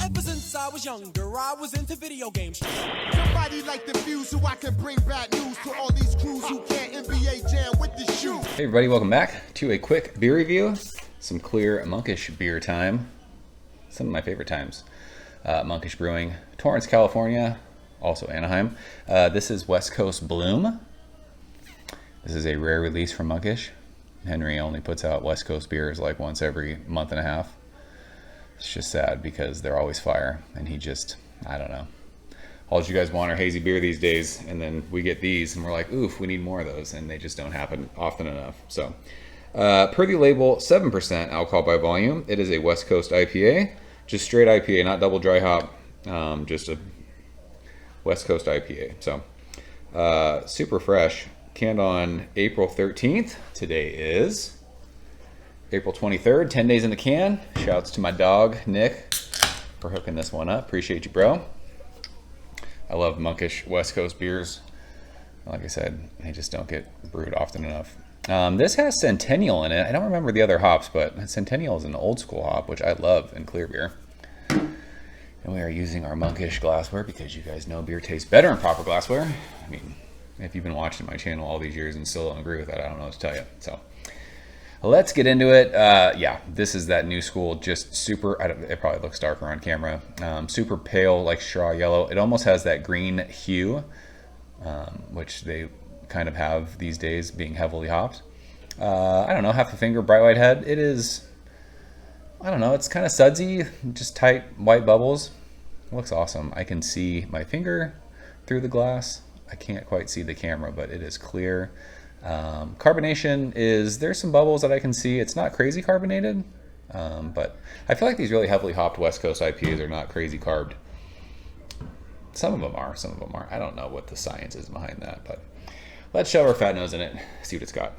Ever since I was younger, I was into video games. Somebody like the Fuse so I can bring bad news to all these crews who can't NBA jam with the shoe. Hey everybody, welcome back to a quick beer review. Some clear Monkish beer time. Some of my favorite times. Monkish Brewing, Torrance, California, also Anaheim. This is West Coast Bloom. This is a rare release from Monkish. Henry only puts out West Coast beers like once every month and a half. It's just sad because they're always fire, and he just, I don't know. All you guys want are hazy beer these days, and then we get these, and we're like, oof, we need more of those, and they just don't happen often enough. So, per the label, 7% alcohol by volume. It is a West Coast IPA, just straight IPA, not double dry hop, just a West Coast IPA. So, super fresh. Canned on April 13th. Today is April 23rd, 10 days in the can. Shouts to my dog, Nick, for hooking this one up. Appreciate you, bro. I love Monkish West Coast beers. Like I said, they just don't get brewed often enough. This has Centennial in it. I don't remember the other hops, but Centennial is an old school hop, which I love in clear beer. And we are using our Monkish glassware because you guys know beer tastes better in proper glassware. I mean, if you've been watching my channel all these years and still don't agree with that, I don't know what to tell you. So let's get into it. Yeah, this is that new school, just super, it probably looks darker on camera, super pale, like straw yellow. It almost has that green hue, which they kind of have these days, being heavily hopped. I don't know, half a finger, bright white head. It is, I don't know, it's kind of sudsy, just tight white bubbles. It looks awesome. I can see my finger through the glass. I can't quite see the camera, but it is clear. Carbonation is, there's some bubbles that I can see. It's not crazy carbonated, but I feel like these really heavily hopped West Coast IPAs are not crazy carbed. Some of them are, some of them aren't. I don't know what the science is behind that, but let's shove our fat nose in it, see what it's got.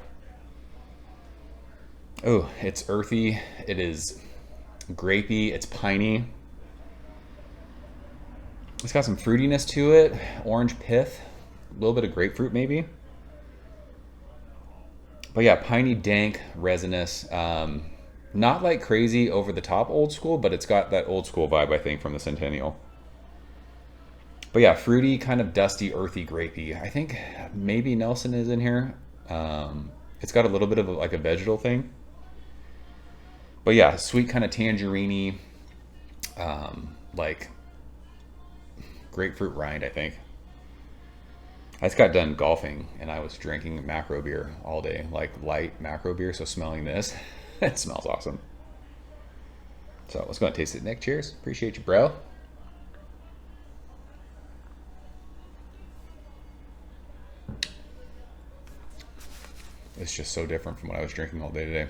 Oh, it's earthy. It is grapey. It's piney. It's got some fruitiness to it, orange pith, a little bit of grapefruit maybe. But yeah, piney, dank, resinous. Not like crazy over the top old school, but it's got that old school vibe, I think, from the Centennial. But yeah, fruity, kind of dusty, earthy, grapey. I think maybe Nelson is in here. It's got a little bit of like a vegetal thing. But yeah, sweet kind of tangerine-y, like grapefruit rind, I think. I just got done golfing and I was drinking macro beer all day, like light macro beer. So smelling this, it smells awesome. So let's go and taste it, Nick. Cheers. Appreciate you, bro. It's just so different from what I was drinking all day today.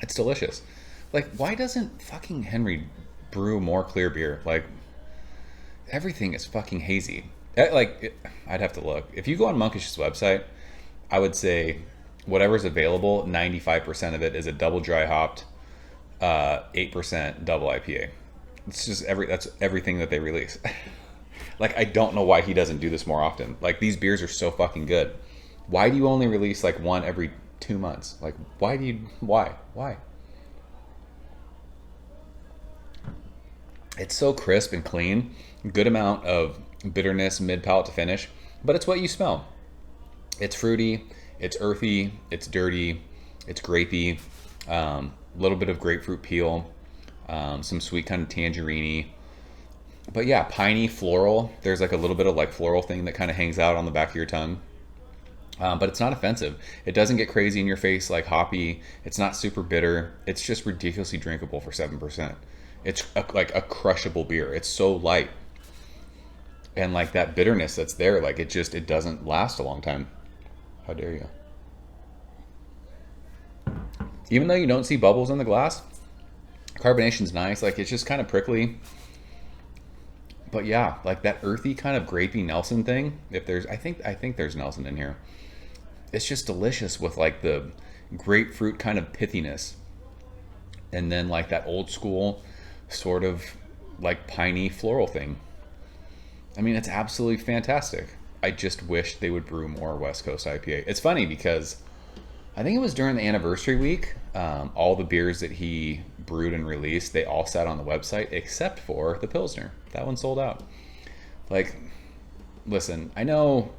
It's delicious. Like, why doesn't fucking Henry brew more clear beer? Like, everything is fucking hazy. I'd have to look. If you go on Monkish's website, I would say whatever's available, 95% of it is a double dry hopped, 8% double IPA. It's just that's everything that they release. Like, I don't know why he doesn't do this more often. Like, these beers are so fucking good. Why do you only release like one every 2 months? Like, why? It's so crisp and clean. Good amount of bitterness mid palate to finish, but it's what you smell. It's fruity, it's earthy, it's dirty, it's grapey, little bit of grapefruit peel, some sweet kind of tangerine-y. But yeah, piney, floral. There's like a little bit of like floral thing that kind of hangs out on the back of your tongue. But it's not offensive. It doesn't get crazy in your face like hoppy. It's not super bitter. It's just ridiculously drinkable for 7%. It's like a crushable beer. It's so light. And like that bitterness that's there, like it doesn't last a long time. How dare you? Even though you don't see bubbles in the glass, carbonation's nice. Like, it's just kind of prickly. But yeah, like that earthy kind of grapey Nelson thing. If there's, I think there's Nelson in here. It's just delicious with like the grapefruit kind of pithiness. And then like that old school sort of like piney floral thing. I mean, it's absolutely fantastic. I just wish they would brew more West Coast IPA. It's funny because I think it was during the anniversary week, all the beers that he brewed and released, they all sat on the website except for the Pilsner. That one sold out. Like, listen, I know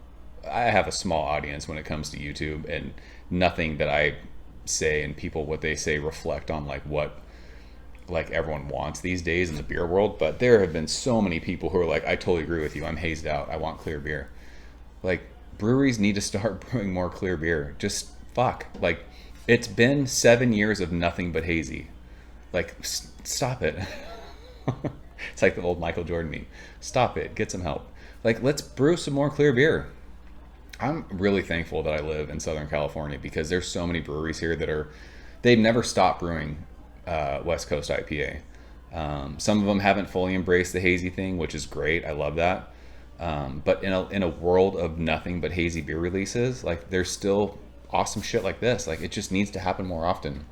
I have a small audience when it comes to YouTube, and nothing that I say and people what they say reflect on like what like everyone wants these days in the beer world. But there have been so many people who are like, I totally agree with you, I'm hazed out, I want clear beer. Like, breweries need to start brewing more clear beer. Just fuck, like, it's been 7 years of nothing but hazy. Like, stop it. It's like the old Michael Jordan meme. Stop it, get some help. Like, let's brew some more clear beer. I'm really thankful that I live in Southern California, because there's so many breweries here that they've never stopped brewing West Coast IPA. Some of them haven't fully embraced the hazy thing, which is great. I love that. But in a world of nothing but hazy beer releases, like, there's still awesome shit like this. Like, it just needs to happen more often.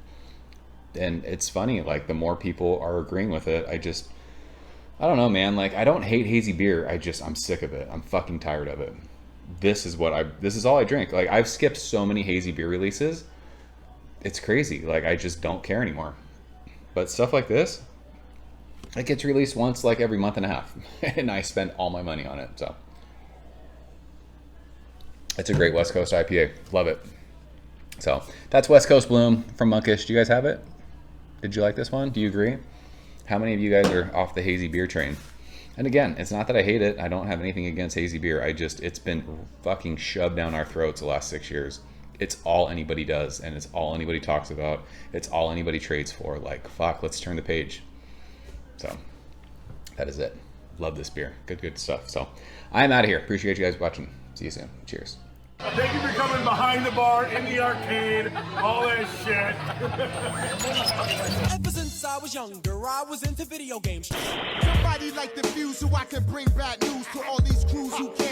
And it's funny, like, the more people are agreeing with it, I don't know, man. Like, I don't hate hazy beer. I'm sick of it. I'm fucking tired of it. This is all I drink. Like, I've skipped so many hazy beer releases. It's crazy. Like, I just don't care anymore. But stuff like this, it gets released once like every month and a half, and I spend all my money on it. So it's a great West Coast IPA. Love it. So that's West Coast Bloom from Monkish. Do you guys have it? Did you like this one? Do you agree? How many of you guys are off the hazy beer train? And again, it's not that I hate it. I don't have anything against hazy beer. It's been fucking shoved down our throats the last 6 years. It's all anybody does, and it's all anybody talks about. It's all anybody trades for. Like, fuck, let's turn the page. So that is it. Love this beer. Good stuff. So I'm out of here. Appreciate you guys watching. See you soon. Cheers. Thank you for coming behind the bar, in the arcade, all that shit. Ever since I was younger, I was into video games. Somebody like the Fuse so I can bring bad news to all these crews who can't